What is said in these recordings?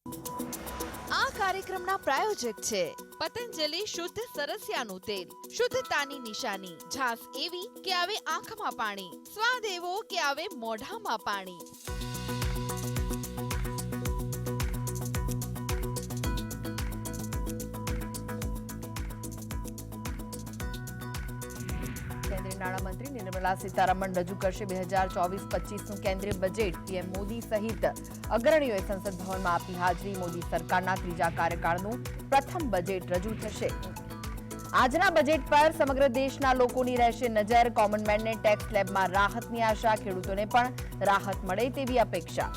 આ કાર્યક્રમના પ્રાયોજક છે પતંજલિ શુદ્ધ સરસિયાનું તેલ, શુદ્ધતાની નિશાની, ઝાસ એવી કે આવે આંખમાં પાણી, સ્વાદ એવો કે આવે મોઢામાં પાણી। કેન્દ્રીય નાણામંત્રી નિર્મલા સીતારમણ રજૂ કરશે 2024-25નું કેન્દ્રીય બજેટ। પીએમ મોદી સહિત અગ્રણીઓએ સંસદ ભવનમાં આપી હાજરી। મોદી સરકારના ત્રીજા કાર્યકાળનું પ્રથમ બજેટ રજૂ થશે। આજના બજેટ પર સમગ્ર દેશના લોકોની રહેશે નજર। કોમન મેનને ટેક્સ સ્લેબમાં રાહતની આશા, ખેડૂતોને પણ રાહત મળે તેવી અપેક્ષા।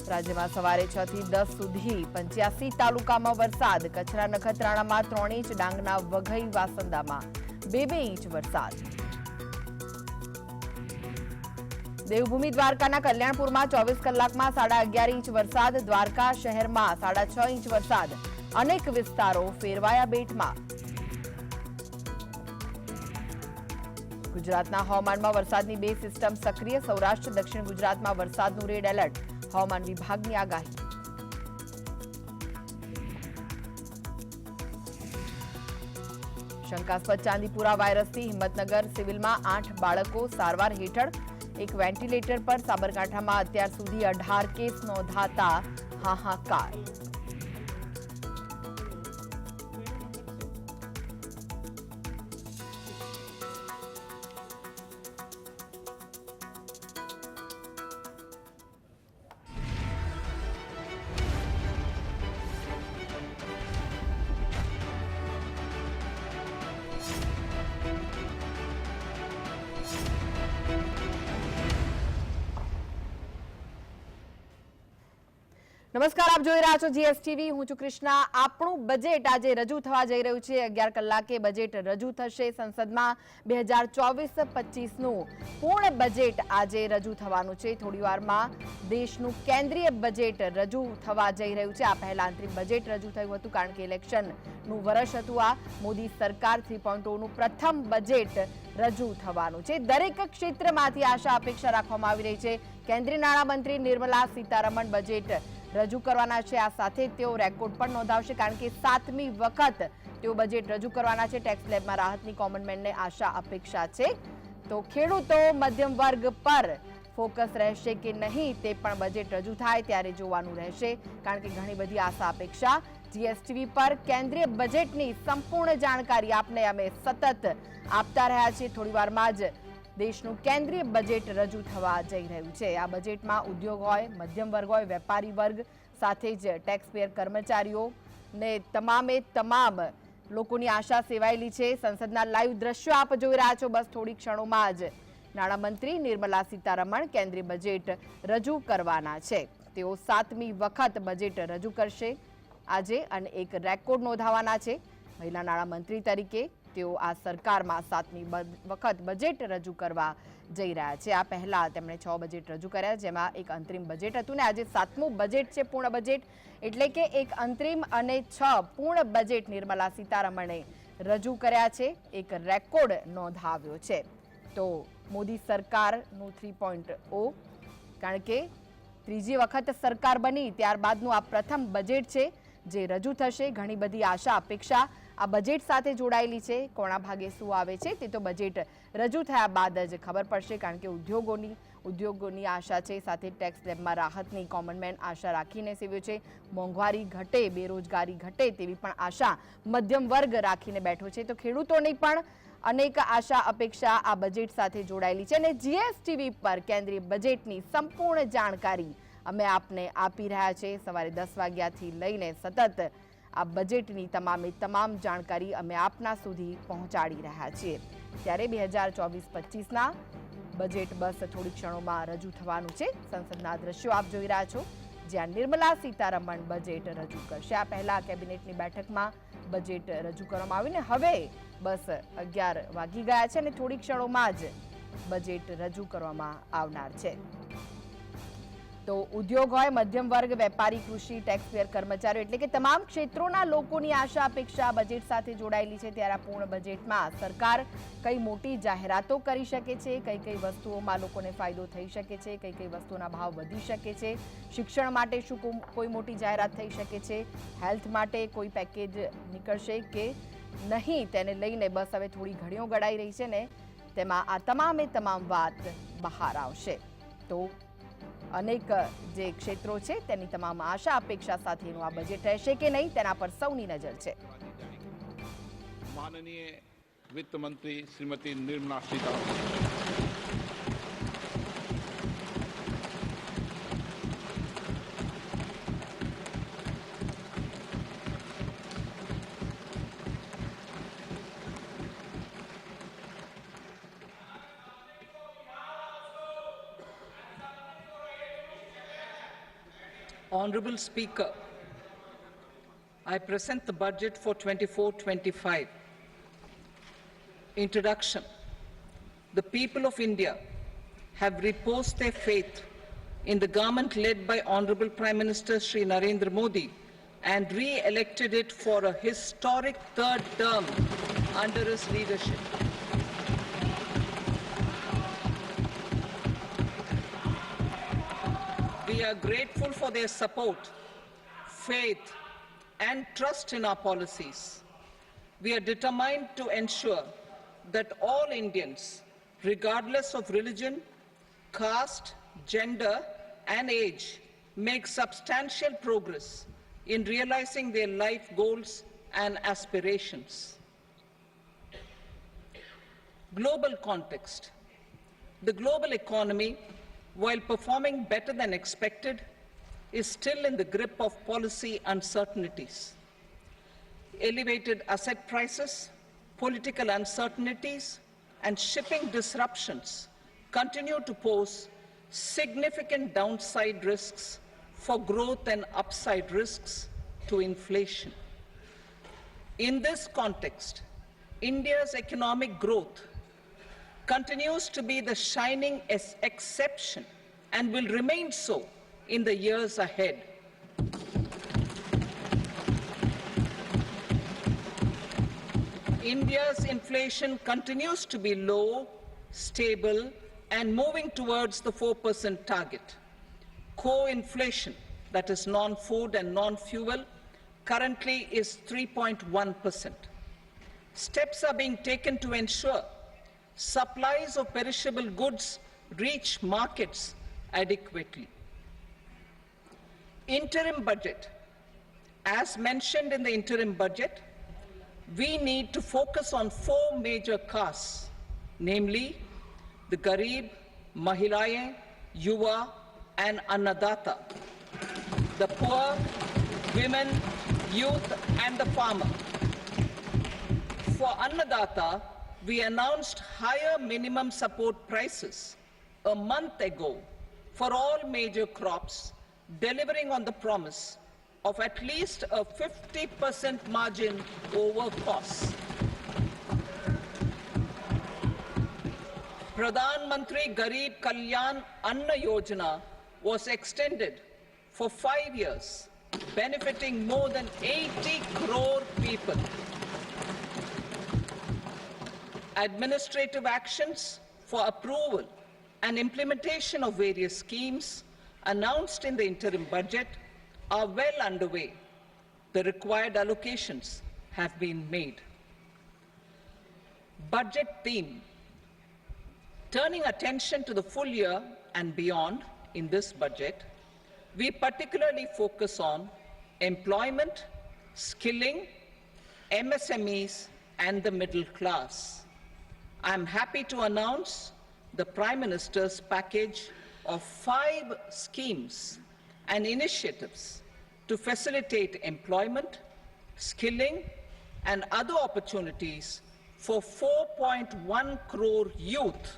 રાજ્યમાં સવારે 6 થી 10 સુધી 85 તાલુકામાં વરસાદ। કચ્છના નખત્રાણામાં 3 ઇંચ, ડાંગના વઘઈ વાસંદામાં 2 ઇંચ વરસાદ। દેવભૂમિ દ્વારકાના કલ્યાણપુરમાં 24 કલાકમાં 11.5 ઇંચ વરસાદ। દ્વારકા શહેરમાં 6.5 ઇંચ વરસાદ। અનેક વિસ્તારો ફેરવાયા બેટમાં। ગુજરાતના હવામાનમાં વરસાદની 2 સિસ્ટમ સક્રિય। સૌરાષ્ટ્ર દક્ષિણ ગુજરાતમાં વરસાદનું રેડ એલર્ટ। હવામાન વિભાગની આગાહી। શંકાસ્પદ ચાંદીપુરા વાયરસથી હિંમતનગર સિવિલમાં 8 બાળકો સારવાર હેઠળ। એક વેન્ટિલેટર પર। સાબરકાંઠામાં અત્યાર સુધી 18 કેસ નોંધાતા હાહાકાર। નમસ્કાર, આપ જોઈ રહ્યા છો GSTV। હું છું કૃષ્ણા। આપણું બજેટ આજે રજૂ થવા જઈ રહ્યું છે। 11 કલાકે બજેટ રજૂ થશે સંસદમાં। 2024-25નું પૂર્ણ બજેટ આજે રજૂ થવાનું છે। થોડી વારમાં દેશનું કેન્દ્રીય બજેટ રજૂ થવા જઈ રહ્યું છે। આ પહેલા અંતરિમ બજેટ રજૂ થયું હતું કારણ કે ઇલેક્શનનું વર્ષ હતું। આ મોદી સરકાર 3.0નું પ્રથમ બજેટ રજૂ થવાનું છે। દરેક ક્ષેત્રમાંથી આશા અપેક્ષા રાખવામાં આવી રહી છે। કેન્દ્રીય નાણામંત્રી નિર્મલા સીતારમણ બજેટ રજૂ કરવાના છે। આ સાથે તેઓ રેકોર્ડ પણ નોંધાવશે કારણ કે 7મી વખત તેઓ બજેટ રજૂ કરવાના છે। ટેક્સ સ્લેબમાં રાહતની કોમન મેનને આશા અપેક્ષા છે। તો ખેડૂતો મધ્યમ વર્ગ પર ફોકસ રહેશે કે નહીં તે પણ બજેટ રજૂ થાય ત્યારે જોવાનું રહેશે કારણ કે ઘણી બધી આશા અપેક્ષા। GSTV પર કેન્દ્રીય બજેટની સંપૂર્ણ જાણકારી આપને અમે સતત આપતા રહ્યા છીએ। થોડીવારમાં જ દેશનું કેન્દ્રીય બજેટ રજૂ થવા જઈ રહ્યું છે। આ બજેટમાં ઉદ્યોગ હોય, મધ્યમ વર્ગ હોય, વેપારી વર્ગ સાથે જ ટેક્સપેયર કર્મચારીઓને તમામ લોકોની આશા સેવાયેલી છે। સંસદના લાઈવ દ્રશ્યો આપ જોઈ રહ્યા છો। બસ થોડી ક્ષણોમાં જ નાણામંત્રી નિર્મલા સીતારમણ કેન્દ્રીય બજેટ રજૂ કરવાના છે। તેઓ 7મી વખત બજેટ રજૂ કરશે આજે અને એક રેકોર્ડ નોંધાવવાના છે। મહિલા નાણામંત્રી તરીકે તેઓ આ સરકારમાં 7મી વખત બજેટ રજૂ કરવા જઈ રહ્યા છે। આ પહેલા તેમણે 6 બજેટ રજૂ કર્યા જેમાં એક અંતરિમ બજેટ હતું ને આજે 7મું બજેટ છે પૂર્ણ બજેટ એટલે કે એક અંતરિમ અને 6 પૂર્ણ બજેટ નિર્મલા સીતારમણે રજૂ કર્યા છે। એક રેકોર્ડ નોંધાવ્યો છે। તો મોદી સરકારનું 3.0 કારણ કે ત્રીજી વખત સરકાર બની ત્યારબાદનું આ પ્રથમ બજેટ છે જે રજૂ થશે। ઘણી બધી આશા અપેક્ષા આ બજેટ સાથે જોડાયેલી છે। કોણા ભાગે શું આવે છે તે તો બજેટ રજૂ થયા બાદ જ ખબર પડશે કારણ કે ઉદ્યોગોની આશા છે, સાથે ટેક્સ સ્લેબમાં રાહતની કોમન મેન આશા રાખીને સેવ્યો છે। મોંઘવારી ઘટે, બેરોજગારી ઘટે તેવી પણ આશા મધ્યમ વર્ગ રાખીને બેઠો છે। તો ખેડૂતોની પણ અનેક આશા અપેક્ષા આ બજેટ સાથે જોડાયેલી છે અને GSTV પર કેન્દ્રીય બજેટની સંપૂર્ણ જાણકારી અમે આપને આપી રહ્યા છે। સવારે 10 વાગ્યાથી લઈને સતત આ બજેટની તમામ જાણકારી અમે આપના સુધી પહોંચાડી રહ્યા છીએ। ત્યારે 2024-25ના બજેટ બસ થોડી ક્ષણોમાં રજૂ થવાનું છે। સંસદના દ્રશ્યો આપ જોઈ રહ્યા છો જ્યાં નિર્મલા સીતારમણ બજેટ રજૂ કરશે। આ પહેલા કેબિનેટની બેઠકમાં બજેટ રજૂ કરવામાં આવ્યું ને હવે બસ 11 વાગી ગયા છે અને થોડી ક્ષણોમાં જ બજેટ રજૂ કરવામાં આવનાર છે। તો ઉદ્યોગ હોય, મધ્યમ વર્ગ, વેપારી, કૃષિ, ટેક્સપેયર, કર્મચારીઓ એટલે કે તમામ ક્ષેત્રોના લોકોની આશા અપેક્ષા બજેટ સાથે જોડાયેલી છે. ત્યારે આ પૂર્ણ બજેટમાં સરકાર કઈ મોટી જાહેરાતો કરી શકે છે, કઈ કઈ વસ્તુઓમાં લોકોને ફાયદો થઈ શકે છે, કઈ કઈ વસ્તુઓના ભાવ વધી શકે છે, શિક્ષણ માટે શું કોઈ મોટી જાહેરાત થઈ શકે છે, હેલ્થ માટે કોઈ પેકેજ નીકળશે કે નહીં, તેને લઈને બસ હવે થોડી ઘડીઓ ગળાઈ રહી છે ને તેમાં આ તમામે તમામ વાત બહાર આવશે. તો અનેક જે ક્ષેત્રો છે તેની તમામ આશા અપેક્ષા સાથેનું આ બજેટ રહેશે કે નહીં તેના પર સૌની નજર છે. माननीय वित्त मंत्री Shrimati Nirmala Sitharaman Honorable Speaker, I present the budget for 24-25. Introduction. The people of India have reposed their faith in the government led by Honorable Prime Minister Shri Narendra Modi and re-elected it for a historic third term under his leadership. We are grateful for their support, faith, and trust in our policies. We are determined to ensure that all Indians, regardless of religion, caste, gender, and age, make substantial progress in realizing their life goals and aspirations. Global context. The global economy, while performing better than expected, is still in the grip of policy uncertainties. Elevated asset prices, political uncertainties, and shipping disruptions continue to pose significant downside risks for growth and upside risks to inflation. In this context, India's economic growth continues to be the shining exception and will remain so in the years ahead. India's inflation continues to be low, stable, and moving towards the 4% target. Core inflation, that is non-food and non-fuel, currently is 3.1%. Steps are being taken to ensure supplies of perishable goods reach markets adequately. Interim budget. As mentioned in the interim budget, we need to focus on four major castes, namely the Garib, Mahilaye, Yuva, and Annadata, the poor, women, youth, and the farmer. For Annadata, we announced higher minimum support prices a month ago for all major crops, delivering on the promise of at least a 50% margin over costs. Pradhan Mantri Garib Kalyan Anna Yojana was extended for 5 years, benefiting more than 80 crore people. Administrative actions for approval and implementation of various schemes announced in the interim budget are well underway. The required allocations have been made. Budget theme. Turning attention to the full year and beyond in this budget, we particularly focus on employment, skilling, MSMEs, and the middle class. I am happy to announce the Prime Minister's package of 5 schemes and initiatives to facilitate employment, skilling, and other opportunities for 4.1 crore youth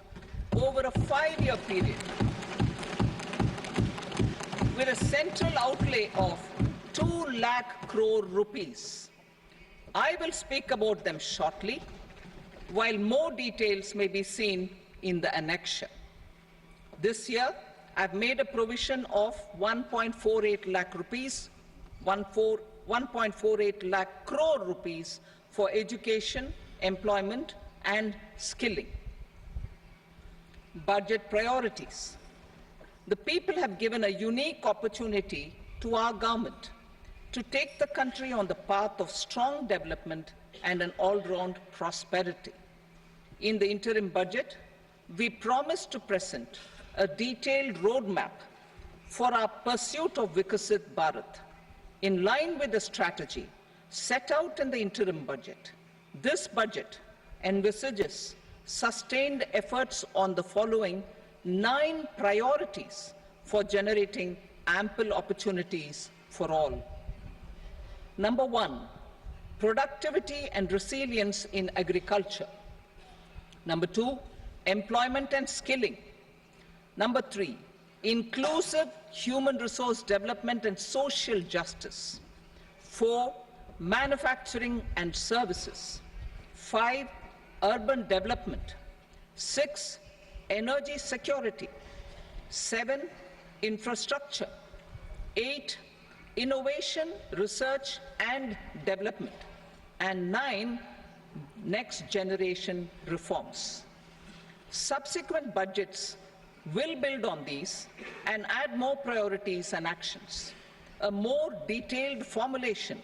over a 5-year period, with a central outlay of 2 lakh crore rupees. I will speak about them shortly, while more details may be seen in the annexure. This year, I've made a provision of 1.48 lakh rupees, 1.48 lakh crore rupees for education, employment, and skilling. Budget priorities. The people have given a unique opportunity to our government to take the country on the path of strong development and an all-round prosperity. In the interim budget, we promise to present a detailed roadmap for our pursuit of Vikasit Bharat. In line with the strategy set out in the interim budget, this budget envisages sustained efforts on the following 9 priorities for generating ample opportunities for all. Number 1, productivity and resilience in agriculture. Number 2, employment and skilling. Number 3, inclusive human resource development and social justice. 4, manufacturing and services. 5, urban development. 6, energy security. 7, infrastructure. 8, innovation, research and development. And 9, next generation reforms. Subsequent budgets will build on these and add more priorities and actions. A more detailed formulation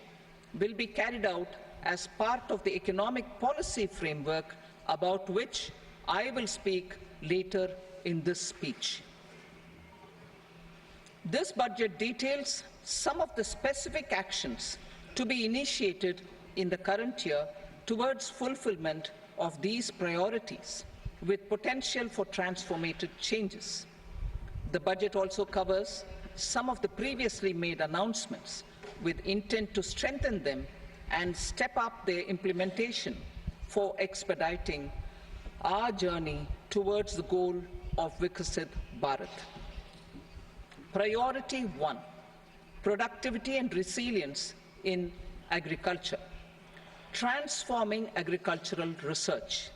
will be carried out as part of the economic policy framework about which I will speak later in this speech. This budget details some of the specific actions to be initiated in the current year towards fulfillment of these priorities, with potential for transformative changes. The budget also covers some of the previously made announcements with intent to strengthen them and step up their implementation for expediting our journey towards the goal of Vikasit Bharat. Priority 1, productivity and resilience in agriculture. Transforming agricultural research.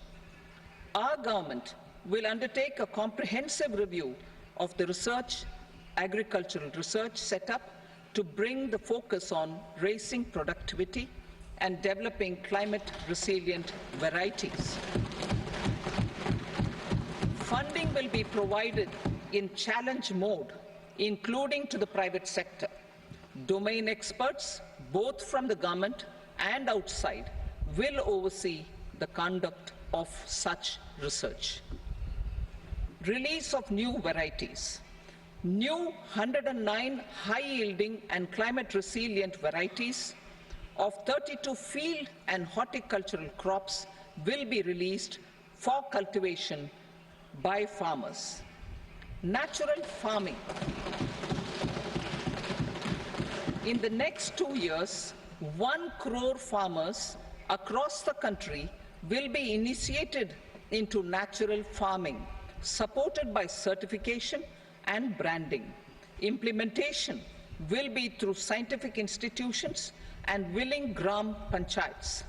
Our government will undertake a comprehensive review of the agricultural research setup to bring the focus on raising productivity and developing climate-resilient varieties. Funding will be provided in challenge mode, including to the private sector. Domain experts, both from the government and outside, will oversee the conduct of such research. Release of new varieties. New 109 high-yielding and climate-resilient varieties of 32 field and horticultural crops will be released for cultivation by farmers. Natural farming. In the next 2 years, 1 crore farmers across the country will be initiated into natural farming, supported by certification and branding. Implementation will be through scientific institutions and willing gram panchayats.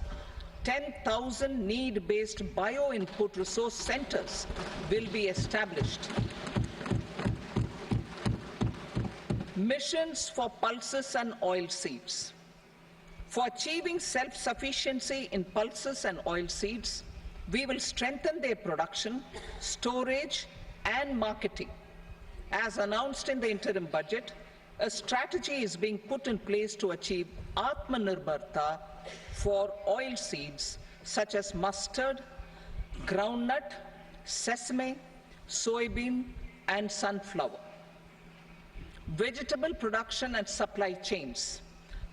10,000 need-based bio-input resource centers will be established. Missions for pulses and oil seeds. For achieving self-sufficiency in pulses and oil seeds, we will strengthen their production, storage, and marketing. As announced in the interim budget, a strategy is being put in place to achieve Atmanirbharta for oil seeds such as mustard, groundnut, sesame, soybean, and sunflower. Vegetable production and supply chains.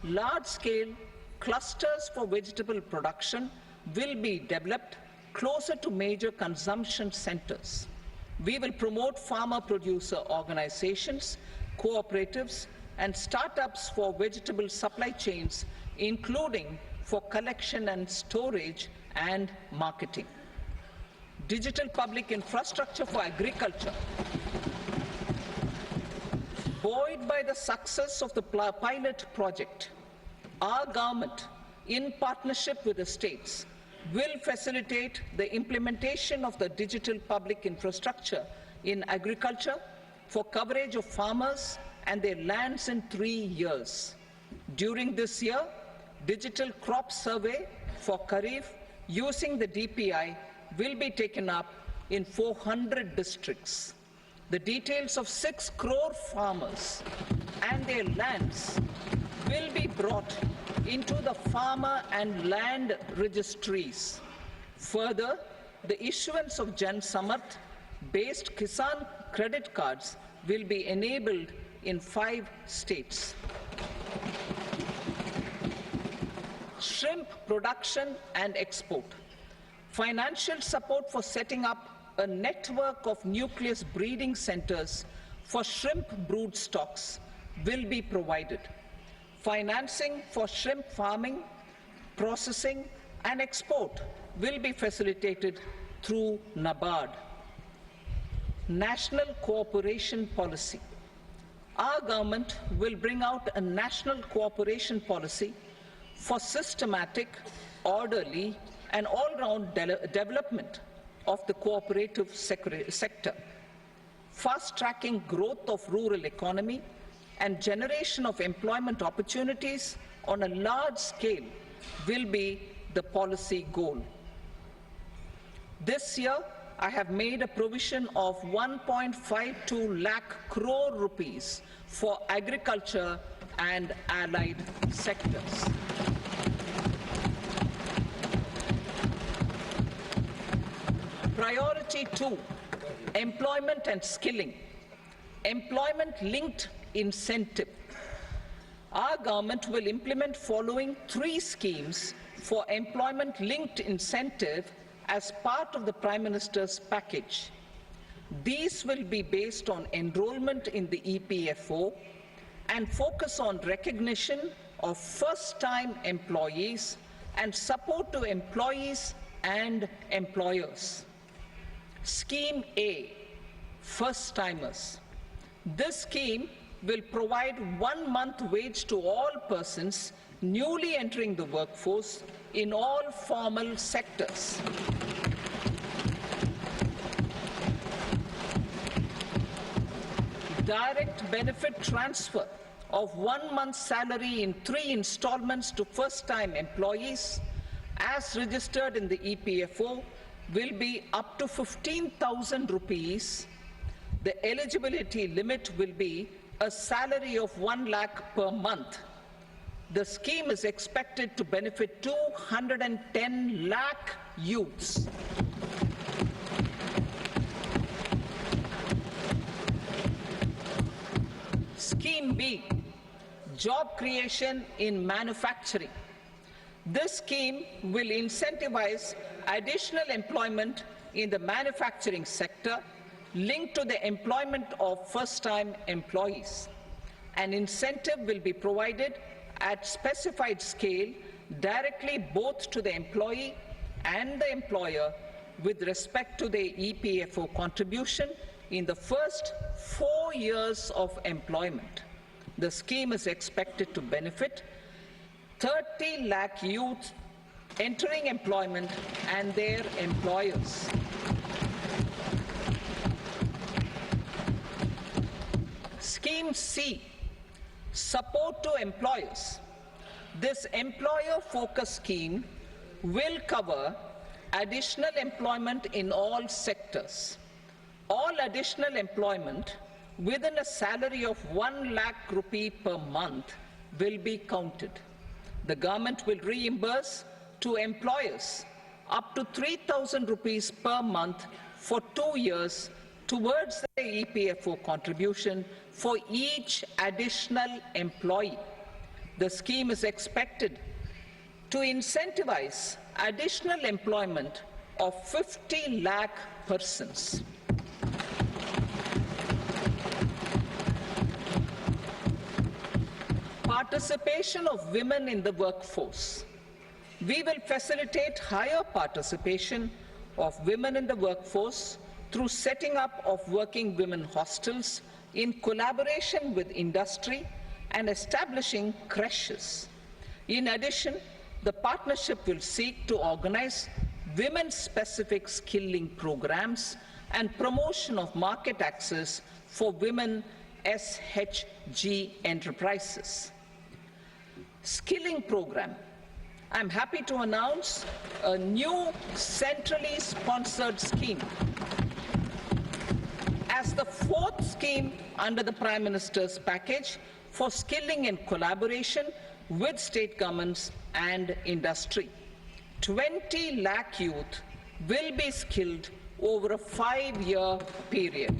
Large-scale clusters for vegetable production will be developed closer to major consumption centers. We will promote farmer-producer organizations, cooperatives, and startups for vegetable supply chains, including for collection and storage and marketing. Digital public infrastructure for agriculture. Buoyed by the success of the pilot project, our government, in partnership with the states, will facilitate the implementation of the digital public infrastructure in agriculture for coverage of farmers and their lands in 3 years. During this year, digital crop survey for Kharif using the DPI will be taken up in 400 districts. The details of 6 crore farmers and their lands will be brought into the farmer and land registries. Further, the issuance of Jan Samarth based Kisan credit cards will be enabled in 5 states. Shrimp production and export. Financial support for setting up a network of nucleus breeding centers for shrimp brood stocks will be provided. Financing for shrimp farming, processing and export will be facilitated through NABARD. National cooperation policy. Our government will bring out a national cooperation policy for systematic, orderly and all-round development of the cooperative sector, fast-tracking growth of rural economy and generation of employment opportunities on a large scale will be the policy goal. This year, I have made a provision of 1.52 lakh crore rupees for agriculture and allied sectors. Priority 2, employment and skilling. Employment-linked incentive. Our government will implement following 3 schemes for employment-linked incentive as part of the Prime Minister's package. These will be based on enrollment in the EPFO and focus on recognition of first-time employees and support to employees and employers. Scheme A, first-timers. This scheme will provide 1 month wage to all persons newly entering the workforce in all formal sectors. Direct benefit transfer of 1 month's salary in 3 installments to first-time employees as registered in the EPFO will be up to 15,000 rupees. The eligibility limit will be a salary of 1 lakh per month. The scheme is expected to benefit 210 lakh youths. Scheme B, job creation in manufacturing. This scheme will incentivize additional employment in the manufacturing sector linked to the employment of first-time employees. An incentive will be provided at specified scale directly both to the employee and the employer with respect to the EPFO contribution in the first 4 years of employment. The scheme is expected to benefit 30 lakh youth entering employment and their employers. Scheme C, support to employers. This employer-focused scheme will cover additional employment in all sectors. All additional employment within a salary of 1 lakh rupee per month will be counted. The government will reimburse to employers up to 3,000 rupees per month for 2 years towards the EPFO contribution for each additional employee. The scheme is expected to incentivize additional employment of 50 lakh persons. Participation of women in the workforce. We will facilitate higher participation of women in the workforce through setting up of working women hostels in collaboration with industry and establishing creches. In addition, the partnership will seek to organize women-specific skilling programs and promotion of market access for women SHG enterprises. Skilling program. I'm happy to announce a new centrally sponsored scheme as the fourth scheme under the Prime Minister's package for skilling in collaboration with state governments and industry. 20 lakh youth will be skilled over a 5-year period.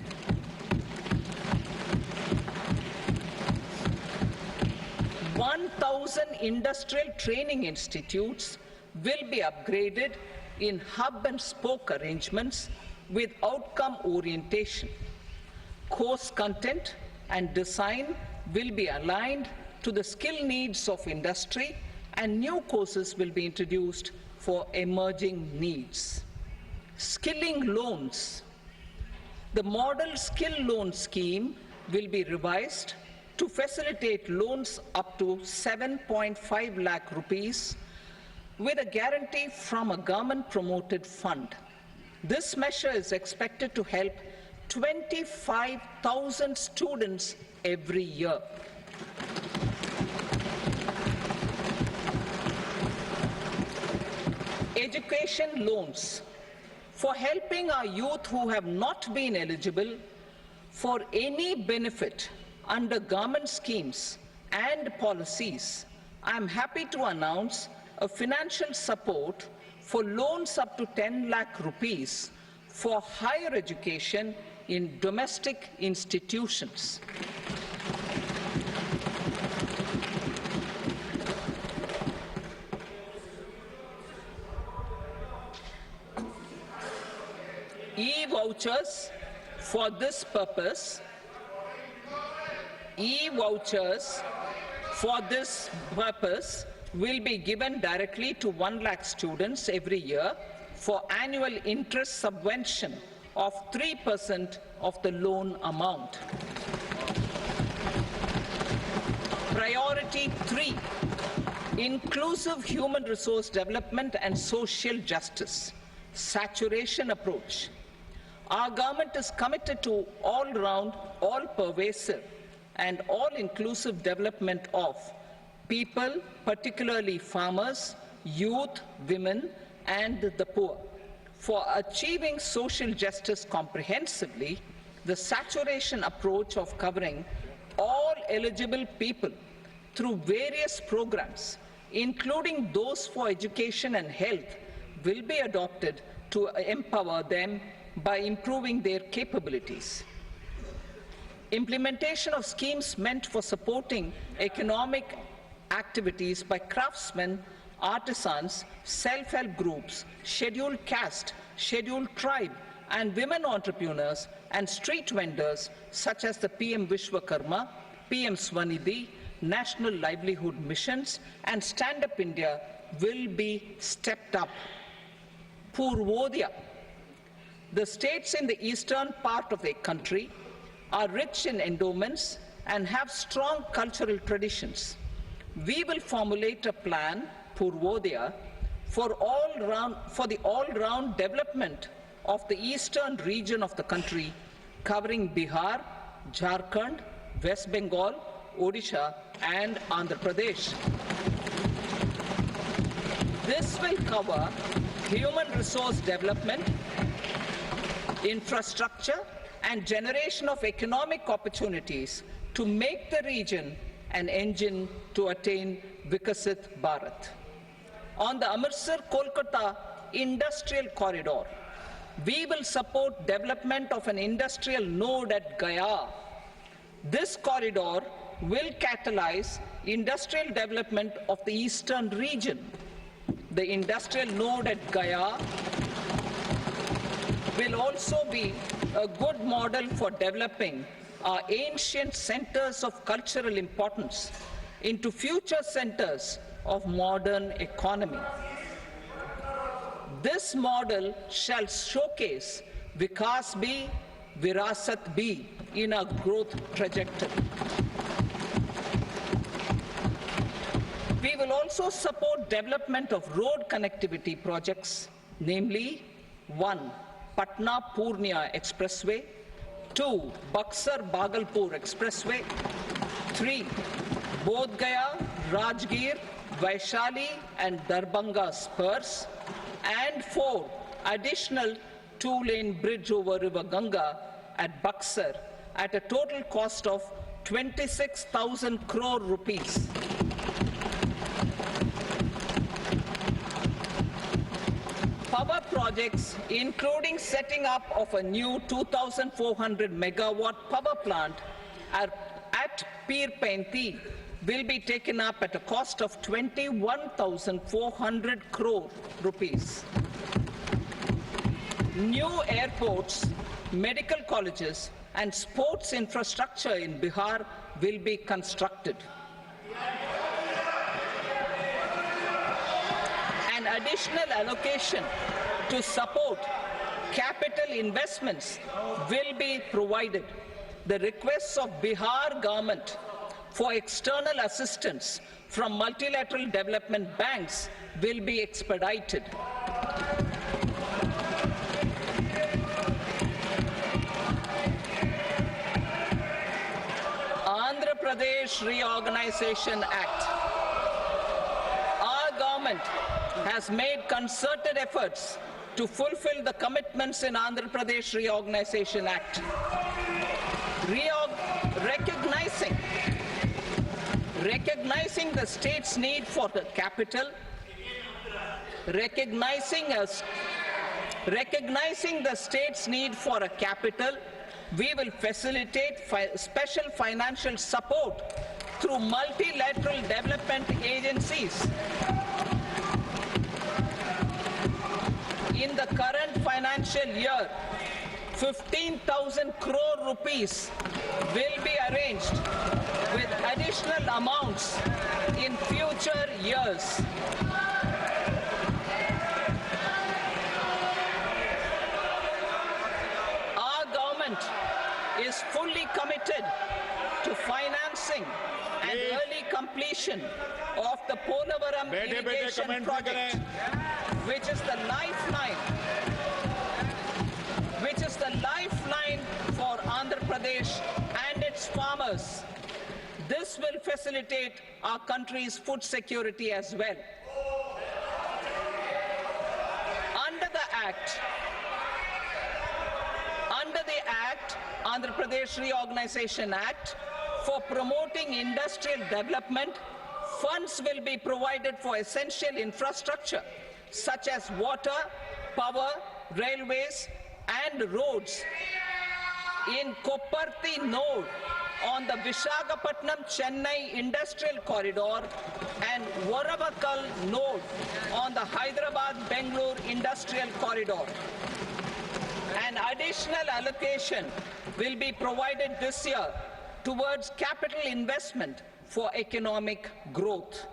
"1,000 industrial training institutes will be upgraded in hub and spoke arrangements with outcome orientation. Course content and design will be aligned to the skill needs of industry, and new courses will be introduced for emerging needs. Skilling loans. The model skill loan scheme will be revised to facilitate loans up to 7.5 lakh rupees with a guarantee from a government-promoted fund. This measure is expected to help 25,000 students every year. Education loans. For helping our youth who have not been eligible for any benefit under government schemes and policies, I am happy to announce a financial support for loans up to 10 lakh rupees for higher education in domestic institutions. E-vouchers for this purpose. E-vouchers for this purpose will be given directly to 1 lakh students every year for annual interest subvention of 3% of the loan amount. Priority 3, inclusive human resource development and social justice, saturation approach. Our government is committed to all-round, all-pervasive and all-inclusive development of people, particularly farmers, youth, women, and the poor. For achieving social justice comprehensively, the saturation approach of covering all eligible people through various programs, including those for education and health, will be adopted to empower them by improving their capabilities. Implementation of schemes meant for supporting economic activities by craftsmen, artisans, self-help groups, scheduled caste, scheduled tribe, and women entrepreneurs and street vendors such as the PM Vishwakarma, PM Swanidhi, National Livelihood Missions, and Stand Up India will be stepped up. Purvodaya. The states in the eastern part of the country are rich in endowments and have strong cultural traditions. We will formulate a plan, Purvodaya, for the all-round development of the eastern region of the country, covering Bihar, Jharkhand, West Bengal, Odisha, and Andhra Pradesh. This will cover human resource development, infrastructure, and generation of economic opportunities to make the region an engine to attain Vikasit Bharat. On the Amritsar-Kolkata Industrial Corridor, we will support development of an industrial node at Gaya. This corridor will catalyze industrial development of the eastern region. The industrial node at Gaya will also be a good model for developing our ancient centers of cultural importance into future centers of modern economy. This model shall showcase Vikas B, Virasat B in our growth trajectory. We will also support development of road connectivity projects, namely 1. Patna-Purnia Expressway, 2. Buxar-Bhagalpur Expressway, 3. Bodh Gaya, Rajgir, Vaishali and Darbhanga spurs, and 4. Additional 2-lane bridge over River Ganga at Buxar at a total cost of 26,000 crore rupees. Power projects, including setting up of a new 2,400 megawatt power plant at Pir Painti, will be taken up at a cost of 21,400 crore rupees. New airports, medical colleges, and sports infrastructure in Bihar will be constructed. An additional allocation to support capital investments will be provided. The requests of Bihar government for external assistance from multilateral development banks will be expedited. Andhra Pradesh Reorganization Act. Our government has made concerted efforts to fulfill the commitments in Andhra Pradesh Reorganization Act. Recognizing the state's need for the capital, recognizing the state's need for a capital, we will facilitate special financial support through multilateral development agencies. In the current financial year, 15,000 crore rupees will be arranged with additional amounts in future years. Our government is fully committed to financing and early completion of the Polavaram irrigation project, which is the lifeline for Andhra Pradesh and its farmers. This will facilitate our country's food security as well. Under the Andhra Pradesh Reorganization Act, for promoting industrial development, funds will be provided for essential infrastructure such as water, power, railways, and roads. In Kopparthi node on the Visakhapatnam-Chennai Industrial Corridor and Varavakal node on the Hyderabad-Bengaluru Industrial Corridor. An additional allocation will be provided this year towards capital investment for economic growth.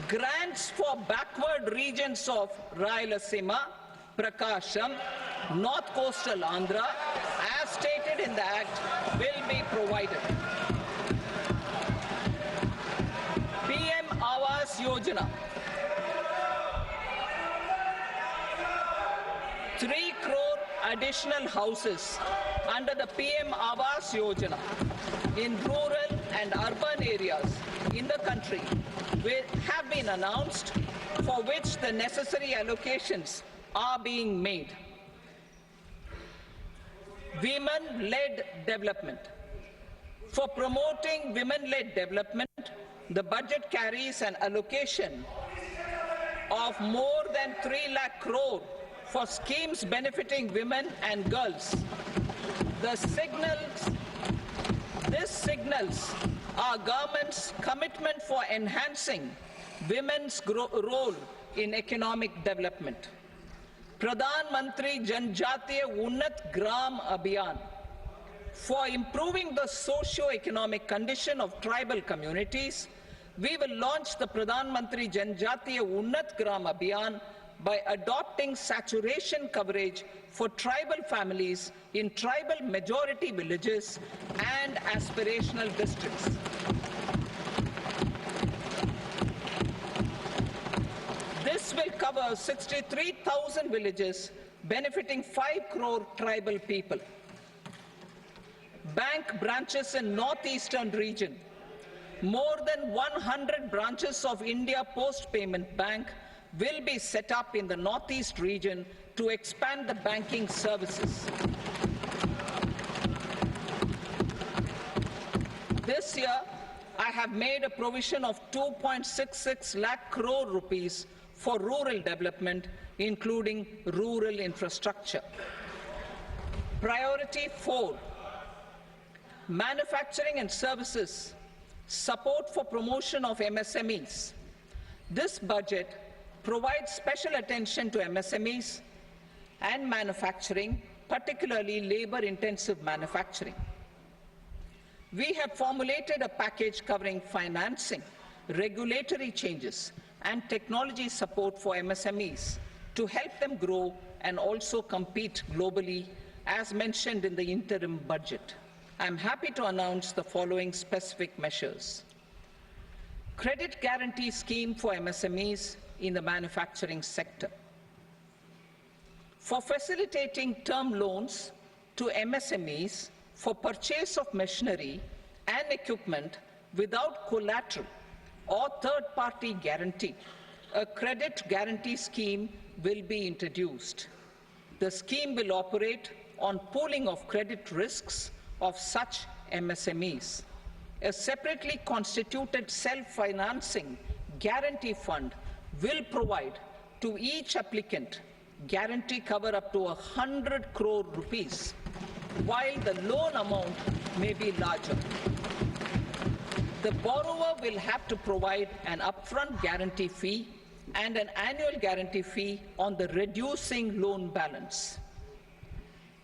Grants for backward regions of Rayalaseema, Prakasham, North Coastal Andhra, as stated in the Act, will be provided. PM Awas Yojana. 3 crore additional houses under the PM Awas Yojana in rural and urban areas in the country have been announced, for which the necessary allocations are being made. Women-led development. For promoting women-led development, the budget carries an allocation of more than 3 lakh crore for schemes benefiting women and girls. This signals our government's commitment for enhancing women's role in economic development. Pradhan Mantri Janjatiya Unnat Gram Abhiyan. For improving the socio-economic condition of tribal communities, we will launch the Pradhan Mantri Janjatiya Unnat Gram Abhiyan by adopting saturation coverage for tribal families in tribal majority villages and aspirational districts. This will cover 63,000 villages benefiting 5 crore tribal people. Bank branches in northeastern region. More than 100 branches of India Post Payment Bank will be set up in the northeast region to expand the banking services. This year, I have made a provision of 2.66 lakh crore rupees for rural development, including rural infrastructure. Priority 4, manufacturing and services, support for promotion of MSMEs. This budget provides special attention to MSMEs and manufacturing, particularly labor-intensive manufacturing. We have formulated a package covering financing, regulatory changes, and technology support for MSMEs to help them grow and also compete globally, as mentioned in the interim budget. I am happy to announce the following specific measures. Credit guarantee scheme for MSMEs in the manufacturing sector. For facilitating term loans to MSMEs for purchase of machinery and equipment without collateral or third-party guarantee, a credit guarantee scheme will be introduced. The scheme will operate on pooling of credit risks of such MSMEs. A separately constituted self-financing guarantee fund will provide to each applicant guarantee cover up to 100 crore rupees, while the loan amount may be larger. The borrower will have to provide an upfront guarantee fee and an annual guarantee fee on the reducing loan balance.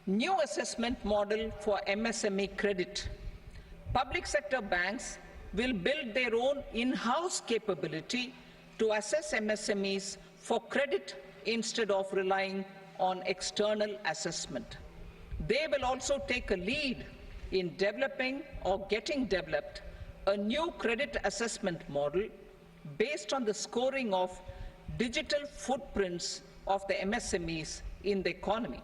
New assessment model for MSME credit. Public sector banks will build their own in-house capability to assess MSMEs for credit instead of relying on external assessment. They will also take a lead in developing or getting developed a new credit assessment model based on the scoring of digital footprints of the MSMEs in the economy.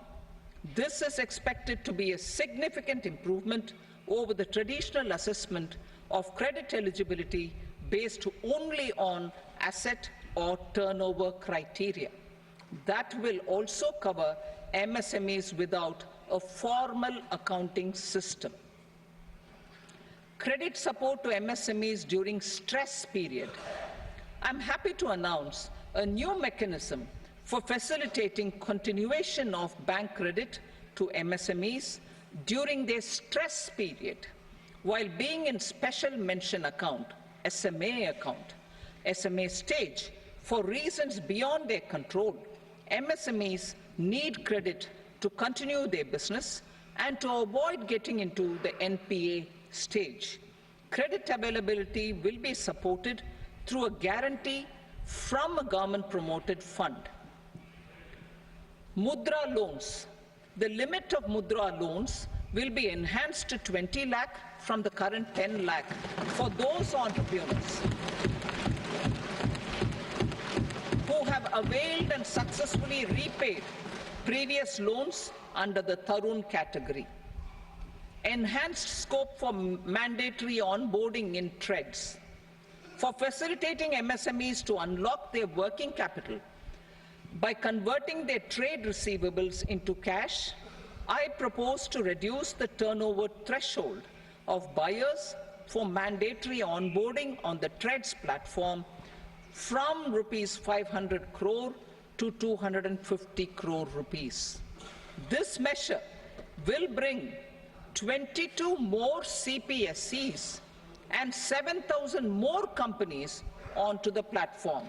This is expected to be a significant improvement over the traditional assessment of credit eligibility based only on asset or turnover criteria. That will also cover MSMEs without a formal accounting system. Credit support to MSMEs during stress period. I'm happy to announce a new mechanism for facilitating continuation of bank credit to MSMEs during their stress period while being in special mention account, SMA stage, for reasons beyond their control. MSMEs need credit to continue their business and to avoid getting into the NPA stage. Credit availability will be supported through a guarantee from a government-promoted fund. Mudra loans. The limit of Mudra loans will be enhanced to 20 lakh from the current 10 lakh for those entrepreneurs who have availed and successfully repaid previous loans under the Tarun category. Enhanced scope for mandatory onboarding in trades. For facilitating MSMEs to unlock their working capital by converting their trade receivables into cash, I propose to reduce the turnover threshold of buyers for mandatory onboarding on the trades platform from rupees 500 crore to 250 crore rupees. This measure will bring 22 more CPSCs and 7,000 more companies onto the platform.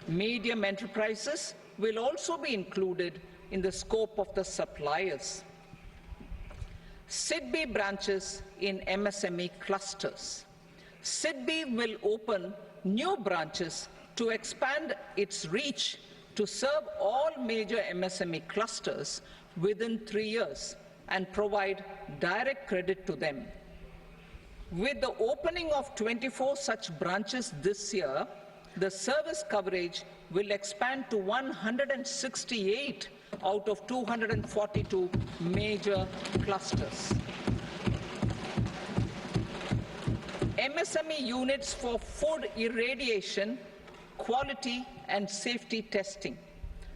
Medium enterprises will also be included in the scope of the suppliers. SIDBI branches in MSME clusters. SIDBI will open new branches to expand its reach to serve all major MSME clusters within 3 years and provide direct credit to them. With the opening of 24 such branches this year, the service coverage will expand to 168 out of 242 major clusters. MSME units for food irradiation, quality and safety testing.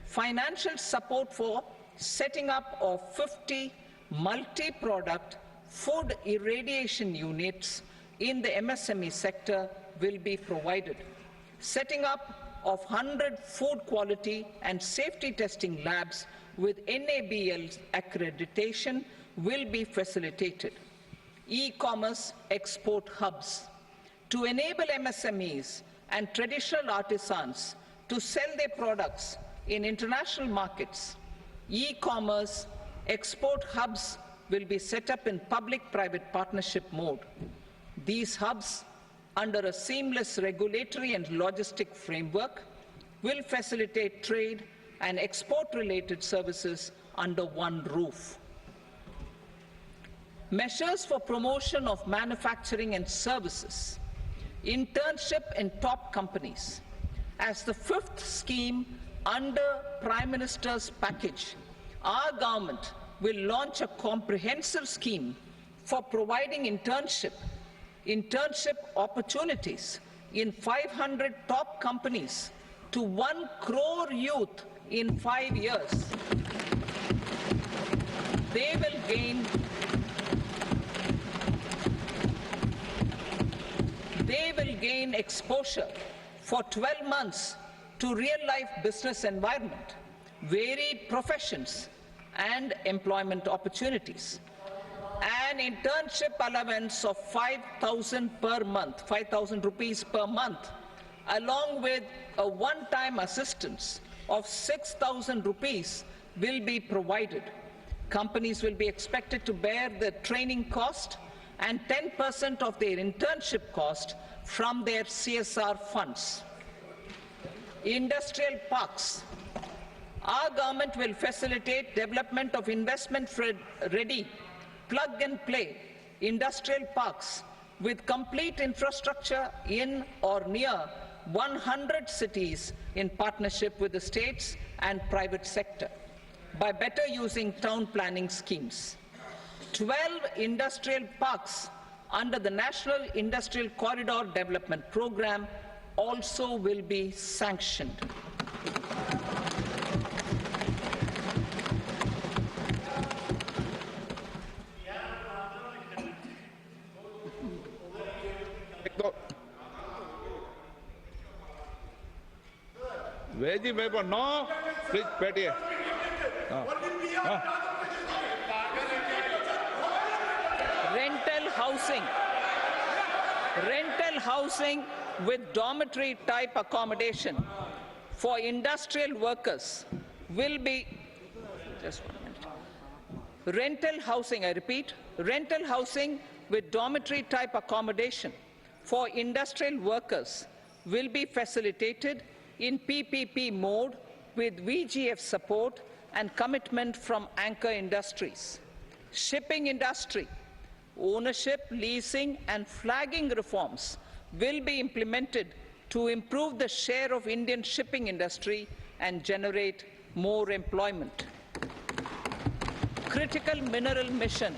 Financial support for setting up of 50 multi-product food irradiation units in the MSME sector will be provided. Setting up of 100 food quality and safety testing labs with NABL accreditation will be facilitated. E-commerce export hubs to enable MSMEs and traditional artisans to sell their products in international markets. E-commerce export hubs will be set up in public-private partnership mode. These hubs, under a seamless regulatory and logistic framework, will facilitate trade and export-related services under one roof. Measures for promotion of manufacturing and services. Internship in top companies. As the fifth scheme under Prime Minister's package, our government will launch a comprehensive scheme for providing internship opportunities in 500 top companies to 1 crore youth in 5 years. They will gain exposure for 12 months to real-life business environment, varied professions, and employment opportunities. An internship allowance of 5,000 per month, 5,000 rupees per month, along with a one-time assistance of 6,000 rupees will be provided. Companies will be expected to bear the training cost and 10% of their internship cost from their CSR funds. Industrial parks. Our government will facilitate development of investment-ready, plug-and-play industrial parks with complete infrastructure in or near 100 cities in partnership with the states and private sector by better using town planning schemes. 12 industrial parks under the National Industrial Corridor Development Program also will be sanctioned. Veggie paper, no. Please, Betty. Rental housing with dormitory type accommodation for industrial workers will be, just 1 minute. Rental housing, I repeat, rental housing with dormitory type accommodation for industrial workers will be facilitated in PPP mode with VGF support and commitment from anchor industries. Shipping industry, ownership, leasing and flagging reforms will be implemented to improve the share of Indian shipping industry and generate more employment. Critical mineral mission.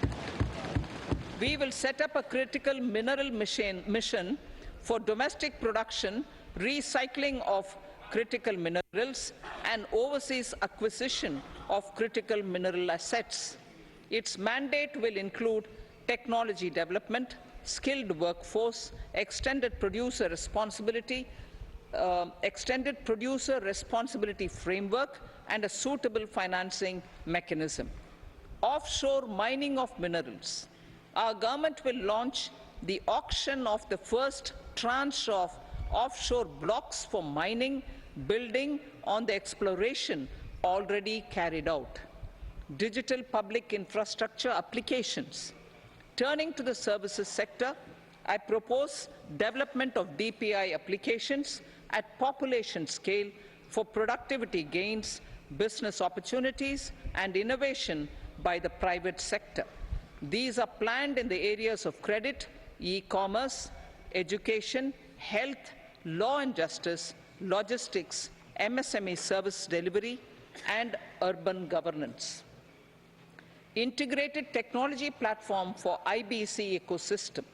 We will set up a critical mineral mission for domestic production, recycling of critical minerals and overseas acquisition of critical mineral assets. Its mandate will include technology development, skilled workforce, extended producer responsibility framework, and a suitable financing mechanism. Offshore mining of minerals. Our government will launch the auction of the first tranche of offshore blocks for mining, building on the exploration already carried out. Digital public infrastructure applications. Turning to the services sector, I propose development of DPI applications at population scale for productivity gains, business opportunities, and innovation by the private sector. These are planned in the areas of credit, e-commerce, education, health, law and justice, logistics, MSME service delivery, and urban governance. Integrated technology platform for IBC ecosystem.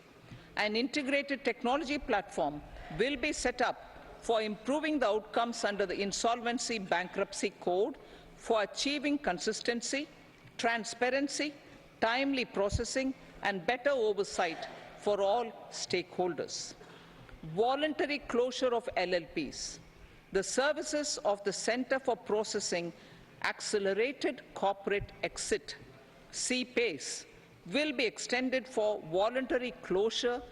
An integrated technology platform will be set up for improving the outcomes under the Insolvency Bankruptcy Code for achieving consistency, transparency, timely processing, and better oversight for all stakeholders. Voluntary closure of LLPs. The services of the Center for Processing Accelerated Corporate Exit, CPACE, will be extended for voluntary closure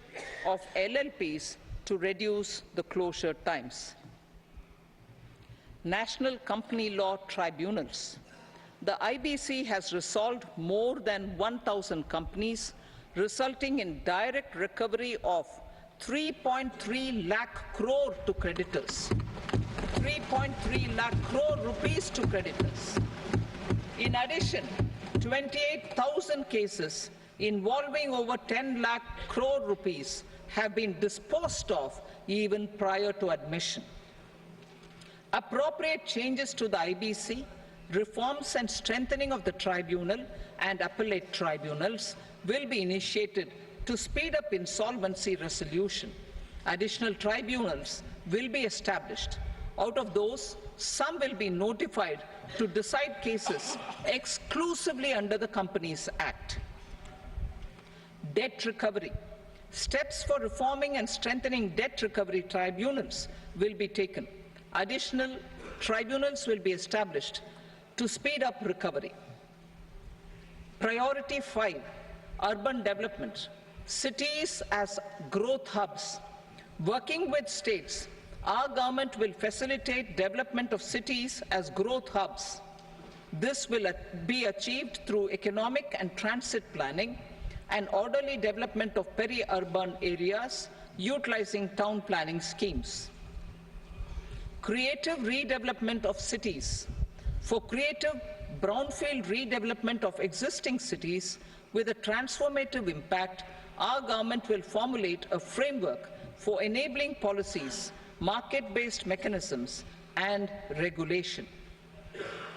of LLPs to reduce the closure times. National Company Law Tribunals. The IBC has resolved more than 1,000 companies, resulting in direct recovery of 3.3 lakh crore to creditors. 3.3 lakh crore rupees to creditors. In addition, 28,000 cases involving over 10 lakh crore rupees have been disposed of even prior to admission. Appropriate changes to the IBC, reforms and strengthening of the tribunal and appellate tribunals will be initiated to speed up insolvency resolution. Additional tribunals will be established. Out of those, some will be notified to decide cases exclusively under the Companies Act. Debt recovery. Steps for reforming and strengthening debt recovery tribunals will be taken. Additional tribunals will be established to speed up recovery. Priority 5, urban development. Cities as growth hubs. Working with states, our government will facilitate development of cities as growth hubs. This will be achieved through economic and transit planning and orderly development of peri-urban areas utilizing town planning schemes. Creative redevelopment of cities. For creative brownfield redevelopment of existing cities with a transformative impact, our government will formulate a framework for enabling policies, market-based mechanisms, and regulation.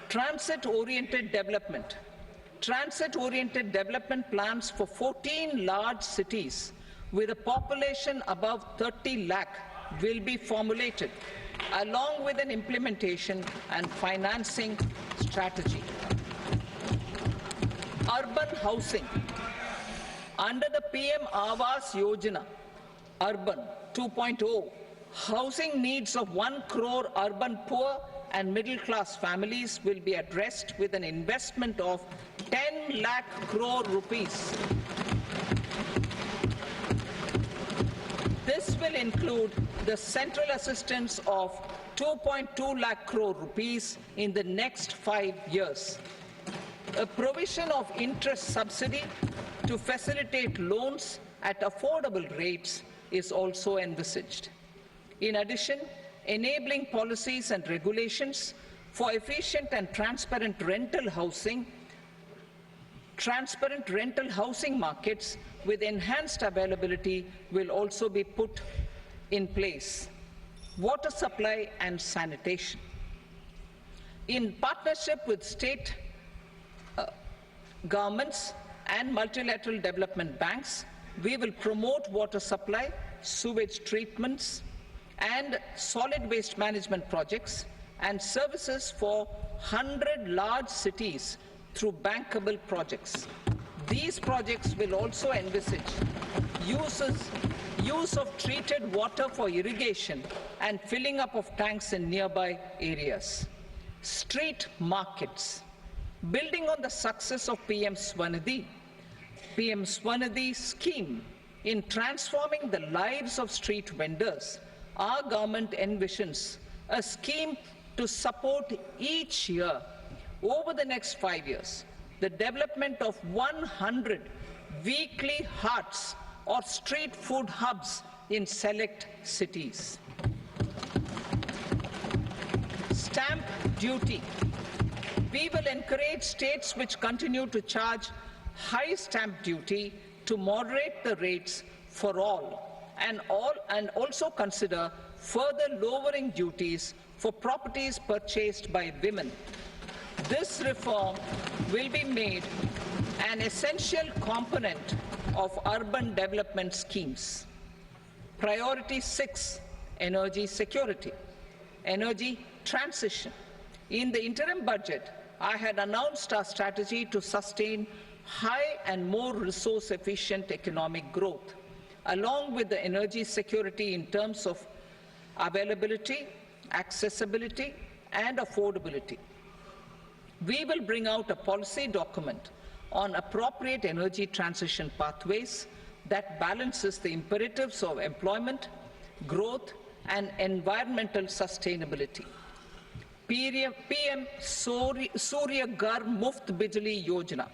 Transit-oriented development. Transit-oriented development plans for 14 large cities with a population above 30 lakh will be formulated, along with an implementation and financing strategy. Urban housing. Under the PM Awas Yojana, Urban 2.0, housing needs of 1 crore urban poor and middle-class families will be addressed with an investment of 10 lakh crore rupees. This will include the central assistance of 2.2 lakh crore rupees in the next 5 years. A provision of interest subsidy to facilitate loans at affordable rates is also envisaged. In addition, enabling policies and regulations for efficient and transparent rental housing markets with enhanced availability will also be put in place. Water supply and sanitation. In partnership with state governments and multilateral development banks, we will promote water supply, sewage treatments, and solid waste management projects and services for 100 large cities through bankable projects. These projects will also envisage use of treated water for irrigation and filling up of tanks in nearby areas. Street markets. Building on the success of PM Swanidhi scheme in transforming the lives of street vendors, our government envisions a scheme to support each year over the next 5 years the development of 100 weekly hearts or street food hubs in select cities. Stamp duty. We will encourage states which continue to charge high stamp duty to moderate the rates for all and also consider further lowering duties for properties purchased by women. This reform will be made an essential component of urban development schemes. Priority 6, energy security, energy transition. In the interim budget, I had announced our strategy to sustain high and more resource-efficient economic growth, along with the energy security in terms of availability, accessibility, and affordability. We will bring out a policy document on appropriate energy transition pathways that balances the imperatives of employment, growth, and environmental sustainability. PM Surya Ghar Muft Bijli Yojana.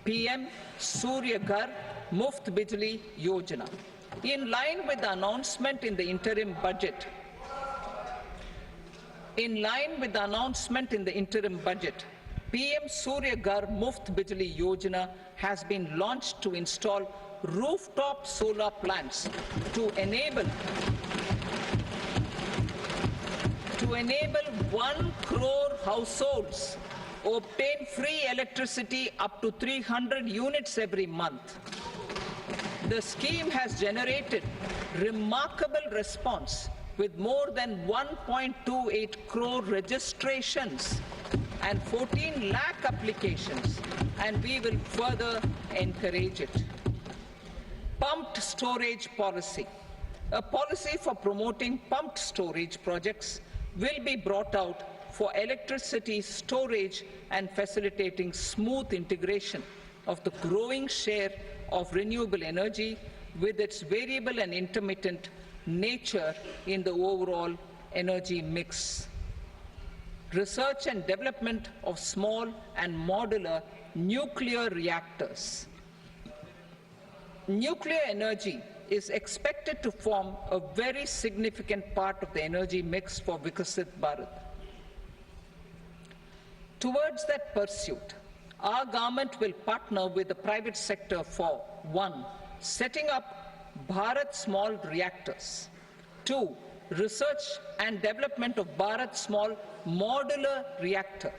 PM Surya Ghar Muft Bijli Yojana. In line with the announcement in the interim budget, PM Surya Ghar Muft Bijli Yojana has been launched to install rooftop solar plants to enable 1 crore households obtain free electricity up to 300 units every month. The scheme has generated remarkable response with more than 1.28 crore registrations and 14 lakh applications, and we will further encourage it. Pumped storage policy. A policy for promoting pumped storage projects will be brought out for electricity storage and facilitating smooth integration of the growing share of renewable energy with its variable and intermittent nature in the overall energy mix. Research and development of small and modular nuclear reactors. Nuclear energy is expected to form a very significant part of the energy mix for Viksit Bharat. Towards that pursuit, our government will partner with the private sector for 1. Setting up Bharat Small Reactors, 2. Research and development of Bharat Small Modular Reactor,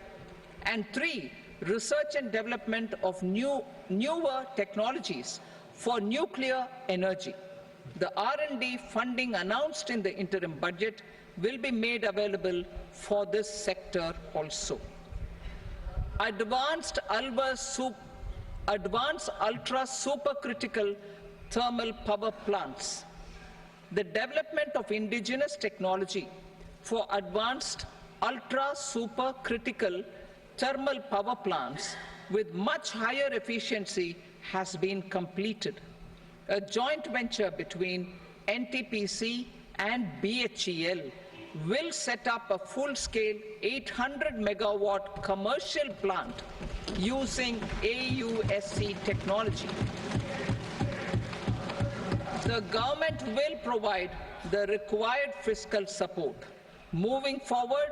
and 3. Research and development of newer technologies for nuclear energy. The R&D funding announced in the interim budget will be made available for this sector also. Advanced ultra supercritical thermal power plants. The development of indigenous technology for advanced ultra supercritical thermal power plants with much higher efficiency has been completed. A joint venture between NTPC and BHEL will set up a full-scale 800 megawatt commercial plant using AUSC technology. The government will provide the required fiscal support. Moving forward,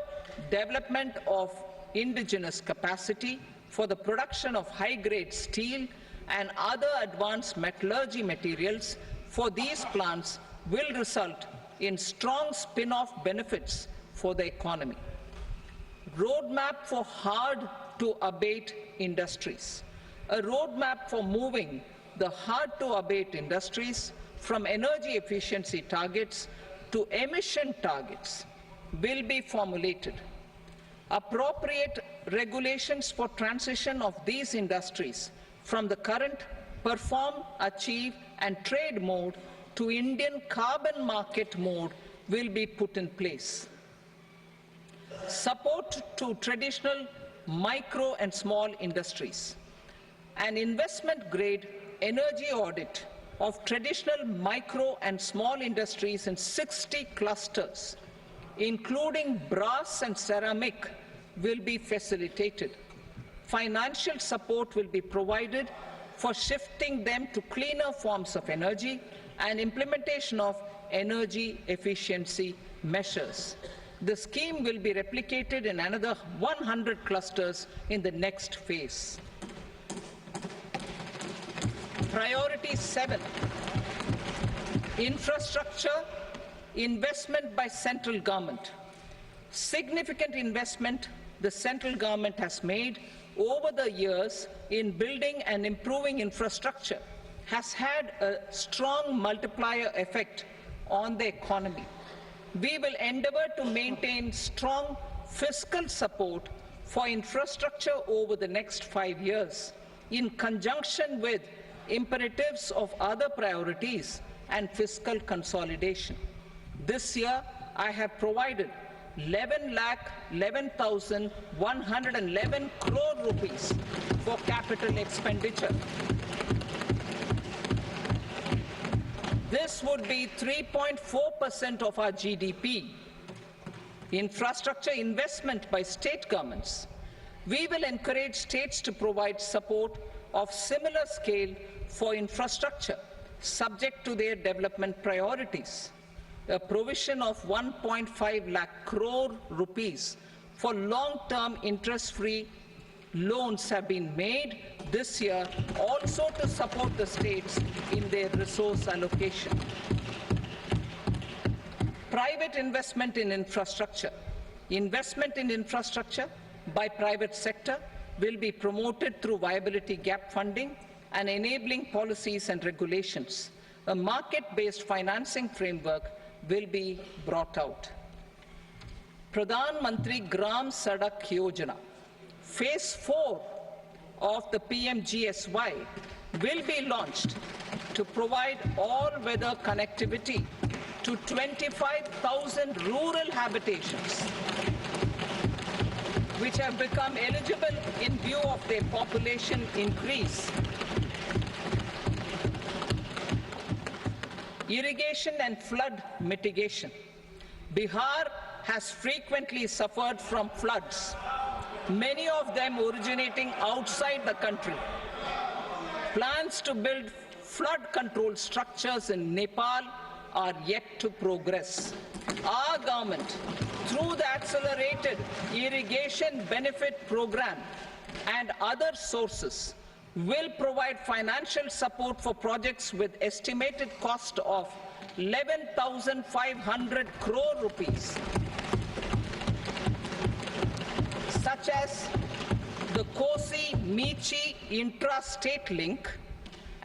development of indigenous capacity for the production of high-grade steel and other advanced metallurgy materials for these plants will result in strong spin-off benefits for the economy. Roadmap for hard-to-abate industries. A roadmap for moving the hard-to-abate industries from energy efficiency targets to emission targets will be formulated. Appropriate regulations for transition of these industries from the current perform, achieve, and trade mode to Indian carbon market mode will be put in place. Support to traditional micro and small industries. An investment-grade energy audit of traditional micro and small industries in 60 clusters, including brass and ceramic, will be facilitated. Financial support will be provided for shifting them to cleaner forms of energy and implementation of energy efficiency measures. The scheme will be replicated in another 100 clusters in the next phase. Priority 7, infrastructure investment by central government. Significant investment the central government has made over the years in building and improving infrastructure has had a strong multiplier effect on the economy. We will endeavour to maintain strong fiscal support for infrastructure over the next 5 years, in conjunction with imperatives of other priorities and fiscal consolidation. This year, I have provided 11,11,111 crore rupees for capital expenditure. This would be 3.4% of our GDP. Infrastructure investment by state governments. We will encourage states to provide support of similar scale for infrastructure, subject to their development priorities. A provision of 1.5 lakh crore rupees for long-term interest-free loans have been made this year, also to support the states in their resource allocation. Private investment in infrastructure. Investment in infrastructure by private sector will be promoted through viability gap funding and enabling policies and regulations. A market-based financing framework will be brought out. Pradhan Mantri Gram Sadak Yojana, Phase 4 of the PMGSY will be launched to provide all-weather connectivity to 25,000 rural habitations, which have become eligible in view of their population increase. Irrigation and flood mitigation. Bihar has frequently suffered from floods, many of them originating outside the country. Plans to build flood control structures in Nepal are yet to progress. Our government, through the Accelerated Irrigation Benefit Program and other sources, will provide financial support for projects with estimated cost of 11,500 crore rupees, such as the Kosi-Michi intra-state link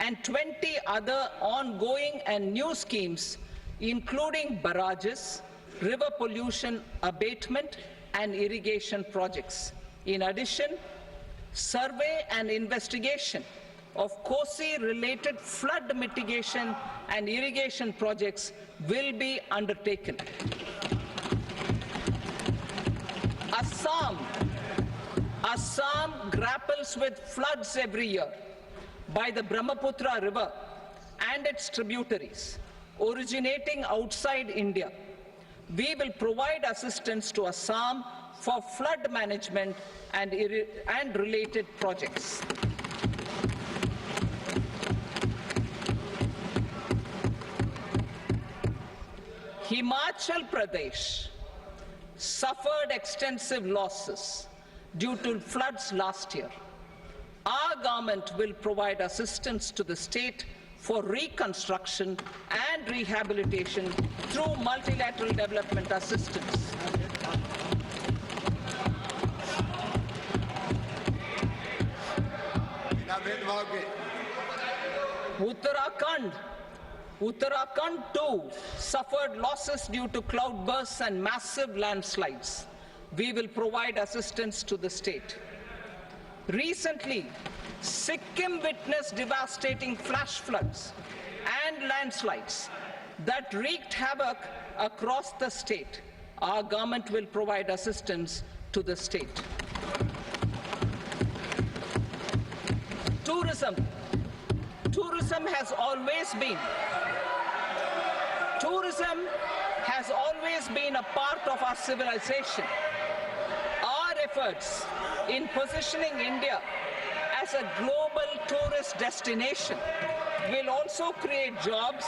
and 20 other ongoing and new schemes, including barrages, river pollution abatement, and irrigation projects. In addition, survey and investigation of Kosi-related flood mitigation and irrigation projects will be undertaken. Assam grapples with floods every year by the Brahmaputra River and its tributaries originating outside India. We will provide assistance to Assam for flood management and related projects. Himachal Pradesh suffered extensive losses due to floods last year. Our government will provide assistance to the state for reconstruction and rehabilitation through multilateral development assistance. Uttarakhand too suffered losses due to cloudbursts and massive landslides. We will provide assistance to the state. Recently, Sikkim witnessed devastating flash floods and landslides that wreaked havoc across the state. Our government will provide assistance to the state. Tourism has always been a part of our civilization. Our efforts in positioning India as a global tourist destination will also create jobs,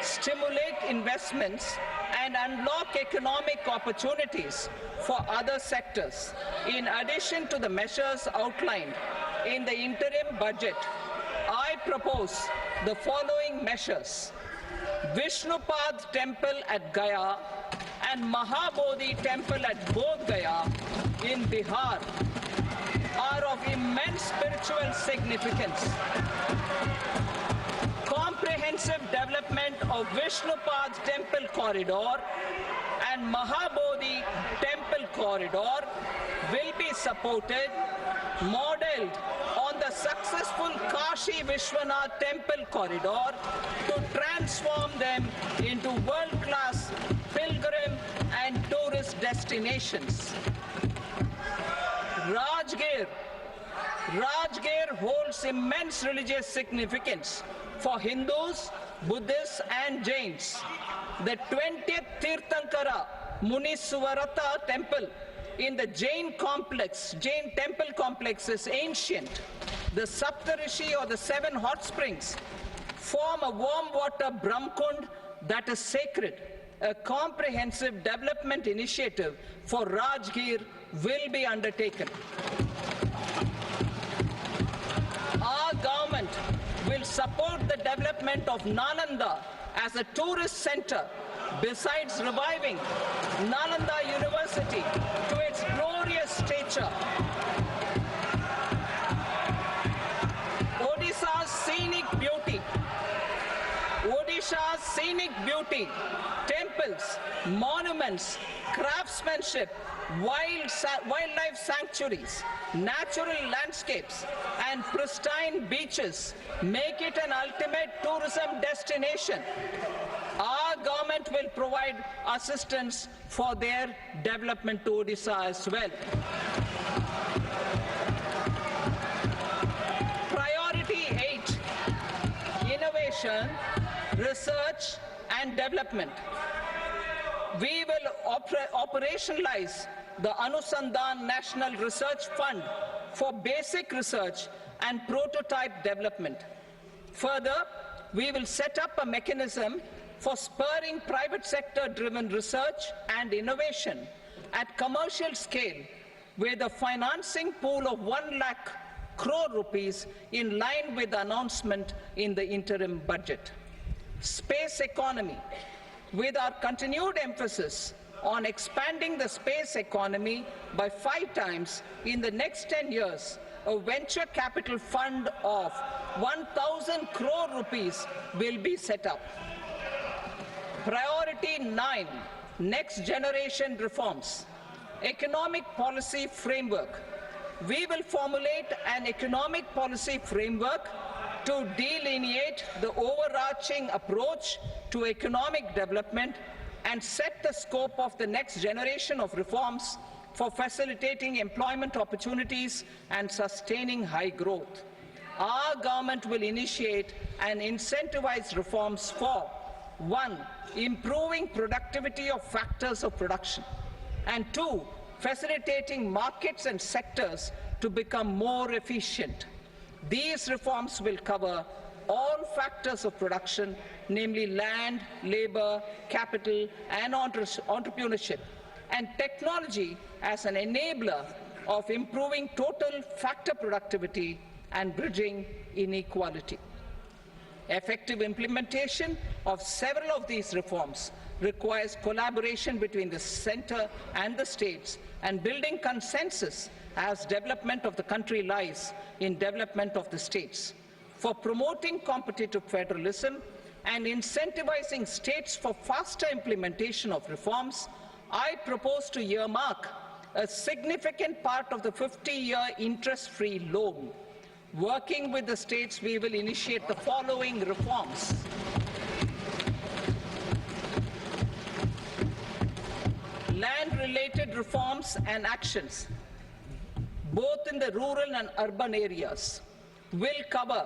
stimulate investments, and unlock economic opportunities for other sectors. In addition to the measures outlined in the interim budget, I propose the following measures. Vishnupad Temple at Gaya and Mahabodhi Temple at Bodh Gaya in Bihar are of immense spiritual significance. Comprehensive development of Vishnupad Temple Corridor and Mahabodhi Temple Corridor will be supported, modeled on the successful Kashi Vishwanath Temple Corridor to transform them into world-class pilgrim and tourist destinations. Rajgir holds immense religious significance for Hindus, Buddhists and Jains. The 20th Tirthankara Muniswarata temple in the Jain temple complex is ancient. The Saptarishi or the 7 hot springs form a warm water Brahmkund that is sacred. A comprehensive development initiative for Rajgir will be undertaken. Our government will support the development of Nalanda as a tourist center, besides reviving Nalanda University to its glorious stature. Odisha's scenic beauty, temples, monuments, craftsmanship, wildlife sanctuaries, natural landscapes, and pristine beaches make it an ultimate tourism destination. Our government will provide assistance for their development to Odisha as well. Priority 8, innovation, research and development. We will operationalize the Anusandhan National Research Fund for basic research and prototype development. Further, we will set up a mechanism for spurring private sector-driven research and innovation at commercial scale with a financing pool of 1 lakh crore rupees in line with the announcement in the interim budget. Space economy. With our continued emphasis on expanding the space economy by 5 times in the next 10 years, a venture capital fund of 1,000 crore rupees will be set up. Priority 9, next generation reforms. Economic policy framework. We will formulate an economic policy framework to delineate the overarching approach to economic development and set the scope of the next generation of reforms for facilitating employment opportunities and sustaining high growth. Our government will initiate and incentivize reforms for 1. Improving productivity of factors of production, and 2. Facilitating markets and sectors to become more efficient. These reforms will cover all factors of production, namely land, labor, capital, and entrepreneurship, and technology as an enabler of improving total factor productivity and bridging inequality. Effective implementation of several of these reforms requires collaboration between the center and the states, and building consensus as development of the country lies in development of the states. For promoting competitive federalism and incentivizing states for faster implementation of reforms, I propose to earmark a significant part of the 50-year interest-free loan. Working with the states, we will initiate the following reforms. Land-related reforms and actions, both in the rural and urban areas, will cover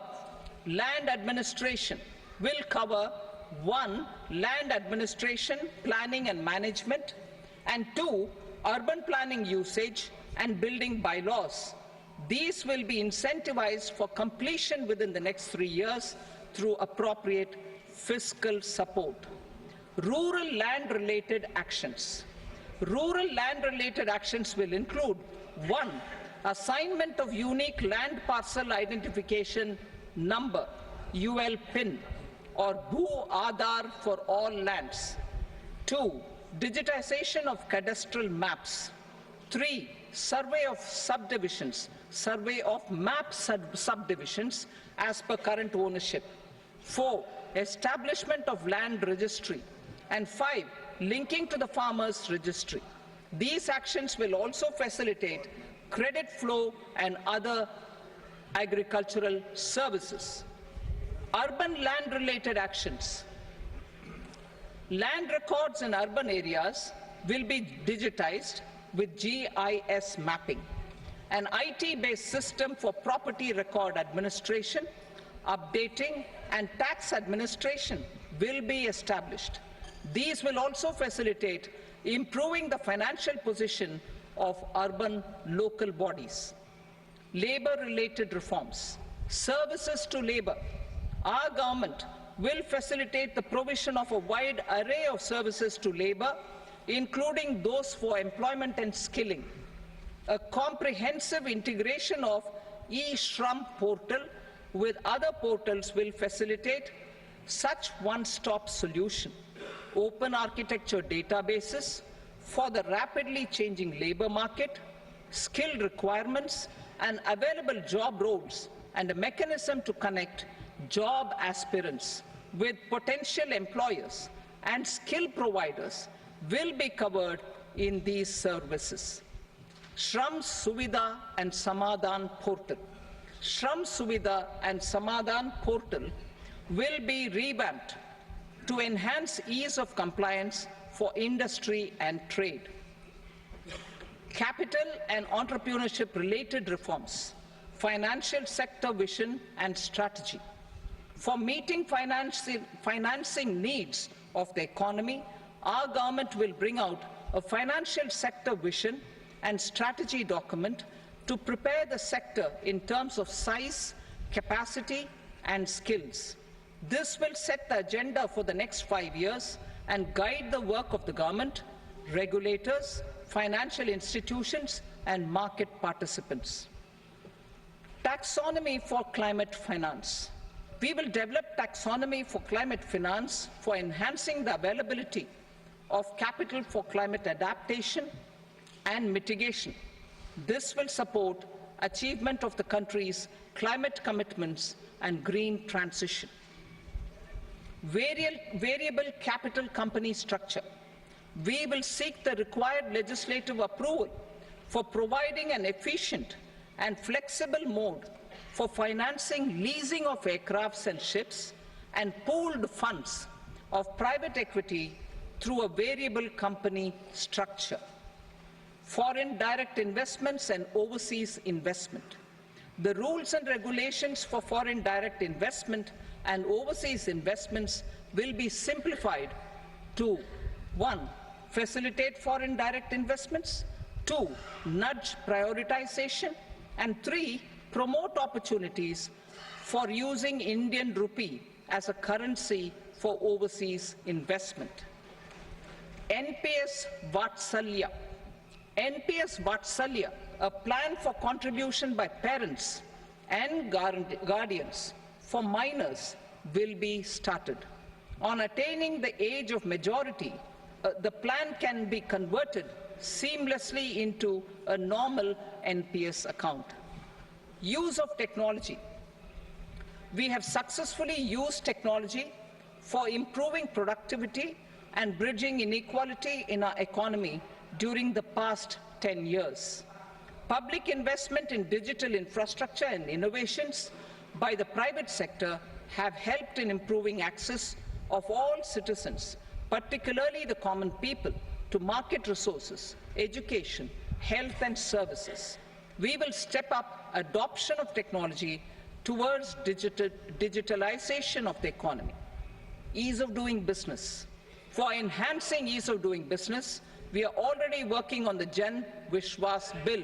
land administration, will cover 1. Land administration, planning and management, and 2. Urban planning usage and building bylaws. These will be incentivized for completion within the next 3 years through appropriate fiscal support. Rural land-related actions. Rural land-related actions will include 1. Assignment of unique land parcel identification number, UL PIN, or Bhu Aadhaar for all lands. 2. Digitization of cadastral maps. 3. survey of subdivisions, survey of map subdivisions as per current ownership. 4, establishment of land registry. And 5, linking to the farmers registry. These actions will also facilitate credit flow and other agricultural services. Urban land-related actions. Land records in urban areas will be digitized with GIS mapping. An IT-based system for property record administration, updating, and tax administration will be established. These will also facilitate improving the financial position of urban local bodies. Labor-related reforms. Services to labor. Our government will facilitate the provision of a wide array of services to labor, including those for employment and skilling. A comprehensive integration of e-Shram portal with other portals will facilitate such one-stop solution. Open architecture databases for the rapidly changing labor market, skill requirements, and available job roles, and a mechanism to connect job aspirants with potential employers and skill providers will be covered in these services. Shram Suvidha and Samadhan portal. Shram Suvidha and Samadhan portal will be revamped to enhance ease of compliance for industry and trade. Capital and entrepreneurship related reforms. Financial sector vision and strategy. For meeting financing needs of the economy, our government will bring out a financial sector vision and strategy document to prepare the sector in terms of size, capacity, and skills. This will set the agenda for the next 5 years and guide the work of the government, regulators, financial institutions, and market participants. Taxonomy for climate finance. We will develop taxonomy for climate finance for enhancing the availability of capital for climate adaptation and mitigation. This will support achievement of the country's climate commitments and green transition. Variable capital company structure. We will seek the required legislative approval for providing an efficient and flexible mode for financing leasing of aircrafts and ships and pooled funds of private equity through a variable company structure. Foreign direct investments and overseas investment. The rules and regulations for foreign direct investment and overseas investments will be simplified to 1. Facilitate foreign direct investments, 2. Nudge prioritization, and 3. Promote opportunities for using Indian rupee as a currency for overseas investment. NPS Vatsalya. NPS Vatsalya, a plan for contribution by parents and guardians for minors, will be started. On attaining the age of majority, the plan can be converted seamlessly into a normal NPS account. Use of technology. We have successfully used technology for improving productivity and bridging inequality in our economy during the past 10 years. Public investment in digital infrastructure and innovations by the private sector have helped in improving access of all citizens, particularly the common people, to market resources, education, health and services. We will step up adoption of technology towards digitalization of the economy. Ease of doing business. For enhancing ease of doing business, we are already working on the Jan Vishwas Bill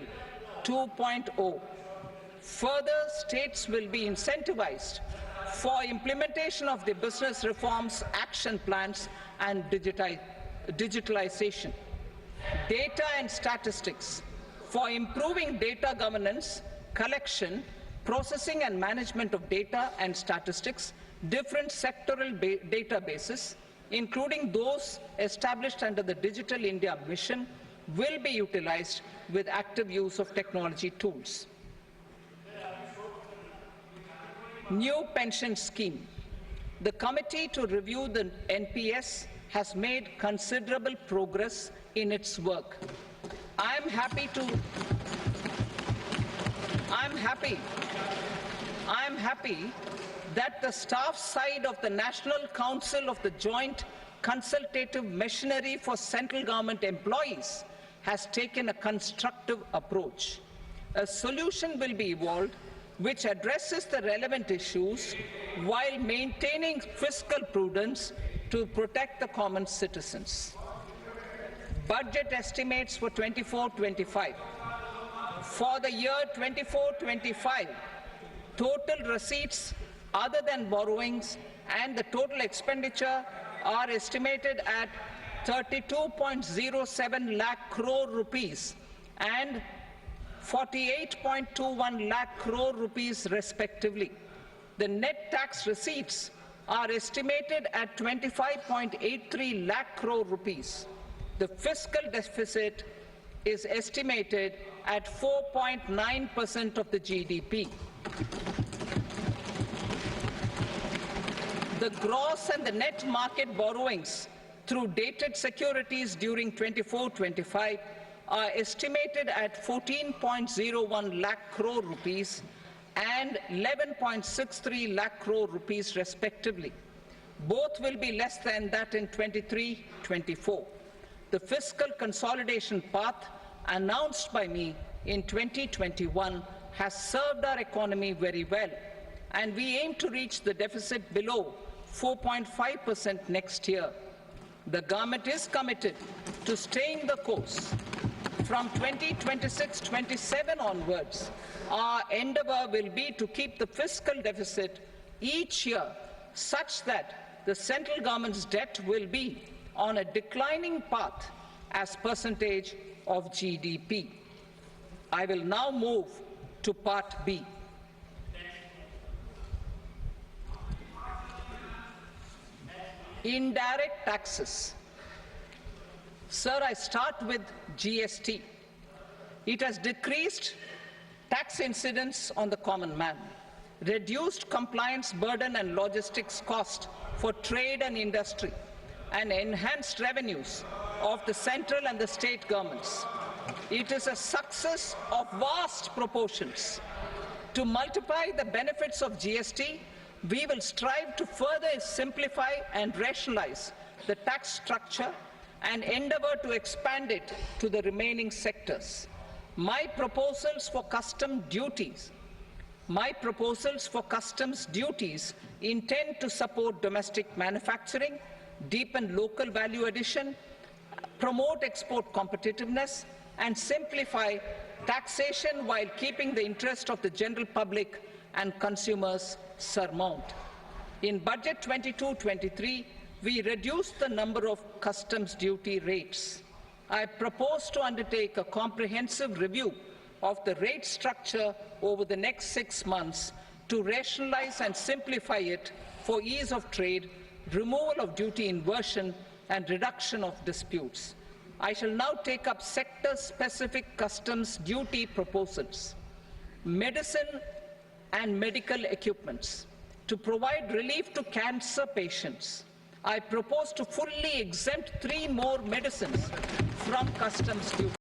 2.0. Further, states will be incentivized for implementation of the business reforms, action plans, and digitalization. Data and statistics. For improving data governance, collection, processing and management of data and statistics, different sectoral databases, including those established under the Digital India Mission, will be utilized with active use of technology tools. New pension scheme. The committee to review the NPS has made considerable progress in its work. I am happy that the staff side of the National Council of the Joint Consultative Machinery for Central Government Employees has taken a constructive approach. A solution will be evolved which addresses the relevant issues while maintaining fiscal prudence to protect the common citizens. Budget estimates for 24-25. For the year 24-25, total receipts other than borrowings and the total expenditure are estimated at 32.07 lakh crore rupees and 48.21 lakh crore rupees respectively. The net tax receipts are estimated at 25.83 lakh crore rupees. The fiscal deficit is estimated at 4.9% of the GDP. The gross and the net market borrowings through dated securities during 24-25 are estimated at 14.01 lakh crore rupees and 11.63 lakh crore rupees respectively. Both will be less than that in 23-24. The fiscal consolidation path announced by me in 2021 has served our economy very well, and we aim to reach the deficit below 4.5% next year. The government is committed to staying the course. From 2026-27 onwards, our endeavour will be to keep the fiscal deficit each year such that the central government's debt will be on a declining path as percentage of GDP. I will now move to Part B. Indirect taxes. Sir, I start with GST. It has decreased tax incidence on the common man, reduced compliance burden and logistics cost for trade and industry, and enhanced revenues of the central and the state governments. It is a success of vast proportions. To multiply the benefits of GST, we will strive to further simplify and rationalize the tax structure and endeavour to expand it to the remaining sectors. My proposals for customs duties intend to support domestic manufacturing, deepen local value addition, promote export competitiveness, and simplify taxation while keeping the interest of the general public and consumers surmount. In Budget 22-23, we reduced the number of customs duty rates. I propose to undertake a comprehensive review of the rate structure over the next 6 months to rationalize and simplify it for ease of trade, removal of duty inversion, and reduction of disputes. I shall now take up sector-specific customs duty proposals. Medicine and medical equipments. To provide relief to cancer patients, I propose to fully exempt 3 more medicines from customs duty.